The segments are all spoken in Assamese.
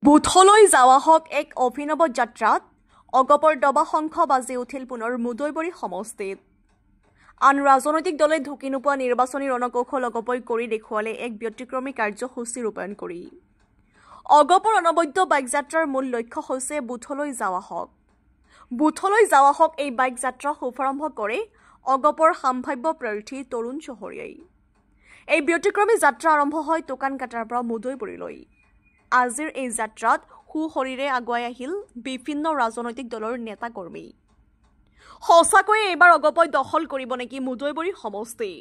বুথলৈ যাওয়া হক এক অভিনৱ যাত্ৰাত অগপৰ দবা শংখ বাজি উঠিল পুনৰ মুদৈবৰী সমষ্টিত আন ৰাজনৈতিক দলে ঢুকি নোপোৱা নিৰ্বাচনী ৰণকৌশল অগপই কৰি দেখুৱালে এক ব্যতিক্ৰমী কাৰ্যসূচী ৰূপায়ণ কৰি অগপৰ অনবদ্য বাইক যাত্ৰাৰ মূল লক্ষ্য হৈছে বুথলৈ যাওয়া হক এই বাইক যাত্ৰা শুভাৰম্ভ কৰে অগপৰ সাম্ভাব্য প্ৰাৰ্থী তৰুণ চহৰীয়াই এই ব্যতিক্ৰমী যাত্ৰা আৰম্ভ হয় টোকান কাটাৰ পৰা মুদৈবৰীলৈ আজিৰ এই যাত্ৰাত সুশৰীৰে আগুৱাই আহিল বিভিন্ন ৰাজনৈতিক দলৰ নেতা কৰ্মী সঁচাকৈয়ে এইবাৰ অগপই দখল কৰিব নেকি মুদৈবৰী সমষ্টি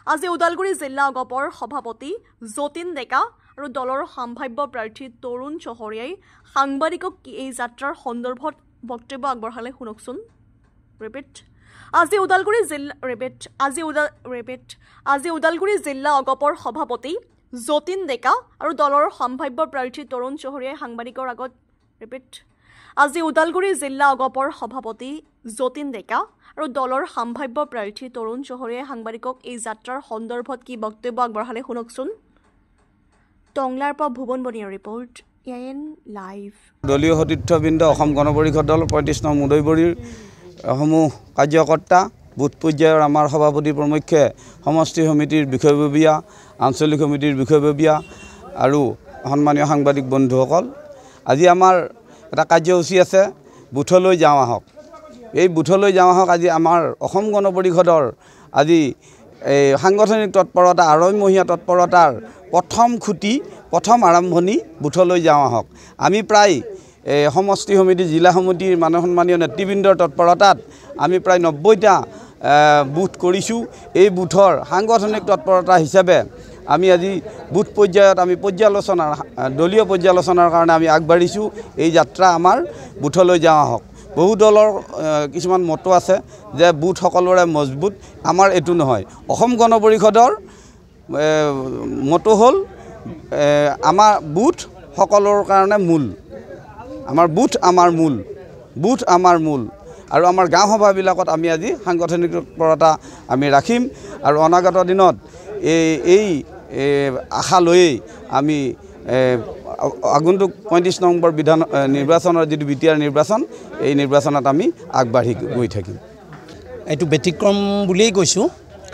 আজি ওদালগুৰি জিলা অগপৰ সভাপতি যতীন ডেকা আৰু দলৰ সাম্ভাব্য প্ৰাৰ্থী তৰুণ চহৰীয়াই সাংবাদিকক এই যাত্ৰাৰ সন্দৰ্ভত বক্তব্য আগবঢ়ালে শুনকচোন আজি ওদালগুৰি জিলা অগপৰ সভাপতি যতীন ডেকা আৰু দলৰ সাম্ভাব্য প্ৰাৰ্থী তৰুণ চহৰীয়াই সাংবাদিকৰ আগত আজি ওদালগুৰি জিলা অগপৰ সভাপতি যতীন ডেকা আৰু দলৰ সাম্ভাব্য প্ৰাৰ্থী তৰুণ চহৰীয়াই সাংবাদিকক এই যাত্ৰাৰ সন্দৰ্ভত কি বক্তব্য আগবঢ়ালে শুনকচোন টংলাৰ পৰা ভুৱন বনিয়াৰ ৰিপৰ্ট এএন লাইভ দলীয় সতীৰ্থবৃন্দ অসম গণ পৰিষদ দল ৩৫ নং মুদৈবৰীৰ সমূহ কাৰ্যকৰ্তা বুথ পৰ্যায়ৰ আমাৰ সভাপতি প্ৰমুখ্যে সমষ্টি সমিতিৰ বিষয়ববীয়া আঞ্চলিক সমিতিৰ বিষয়ববীয়া আৰু সন্মানীয় সাংবাদিক বন্ধুসকল আজি আমাৰ এটা কাৰ্যসূচী আছে বুথলৈ যাওঁ আহক এই বুথলৈ যাওঁ আহক আজি আমাৰ অসম গণ পৰিষদৰ আজি এই সাংগঠনিক তৎপৰতা আৰম্ভণীয়া তৎপৰতাৰ প্ৰথম আৰম্ভণি বুথলৈ যাওঁ আহক আমি প্ৰায় সমষ্টি সমিতি জিলা সমিতিৰ সন্মানীয় নেতৃবৃন্দৰ তৎপৰতাত আমি প্ৰায় 90টা বুথ কৰিছোঁ এই বুথৰ সাংগঠনিক তৎপৰতা হিচাপে আমি আজি বুথ পৰ্যায়ত আমি দলীয় পৰ্যালোচনাৰ কাৰণে আমি আগবাঢ়িছোঁ এই যাত্ৰা আমাৰ বুথলৈ যাওঁ আহক বহু দলৰ কিছুমান মত আছে যে বুথ সকলোৰে মজবুত আমাৰ এইটো নহয় অসম গণ পৰিষদৰ মত হ'ল আমাৰ বুথ সকলৰ কাৰণে মূল আমাৰ বুথ আমাৰ মূল আৰু আমাৰ গাঁও সভাবিলাকত আমি আজি সাংগঠনিক তৎপৰতা আমি ৰাখিম আৰু অনাগত দিনত এই আশা লৈয়ে আমি আগন্তুক ৩৫ নম্বৰ নিৰ্বাচনৰ যিটো বিটিআৰ নিৰ্বাচন এই নিৰ্বাচনত আমি আগবাঢ়ি গৈ থাকিম এইটো ব্যতিক্ৰম বুলিয়েই কৈছোঁ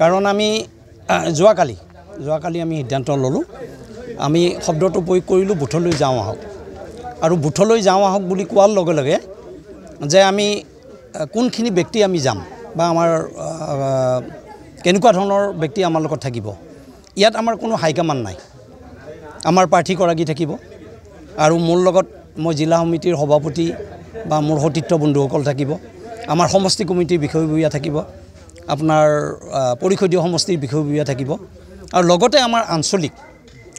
কাৰণ আমি যোৱাকালি আমি সিদ্ধান্ত ল'লোঁ আমি শব্দটো প্ৰয়োগ কৰিলোঁ বুথলৈ যাওঁ আহক আৰু বুথলৈ যাওঁ আহক বুলি কোৱাৰ লগে লগে যে আমি কোনখিনি ব্যক্তি আমি যাম বা আমাৰ কেনেকুৱা ধৰণৰ ব্যক্তি আমাৰ লগত থাকিব ইয়াত আমাৰ কোনো হাইকমাণ্ড নাই আমাৰ প্ৰাৰ্থীগৰাকী থাকিব আৰু মোৰ লগত মই জিলা সমিতিৰ সভাপতি বা মোৰ সতীৰ্থ বন্ধুসকল থাকিব আমাৰ সমষ্টি কমিটিৰ বিষয়ববীয়া থাকিব আপোনাৰ পৰিষদীয় সমষ্টিৰ বিষয়ববীয়া থাকিব আৰু লগতে আমাৰ আঞ্চলিক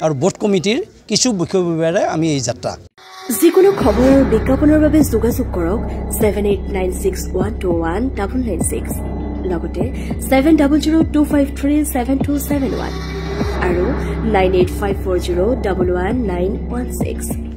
আৰু বোৰ্ড কমিটিৰ কিছু বিষয়ববীয়াৰে আমি এই যাত্ৰা যিকোনো খবৰ আৰু বিজ্ঞাপনৰ বাবে যোগাযোগ কৰক 7896121996 লগতে 7002537271 আৰু 9854011916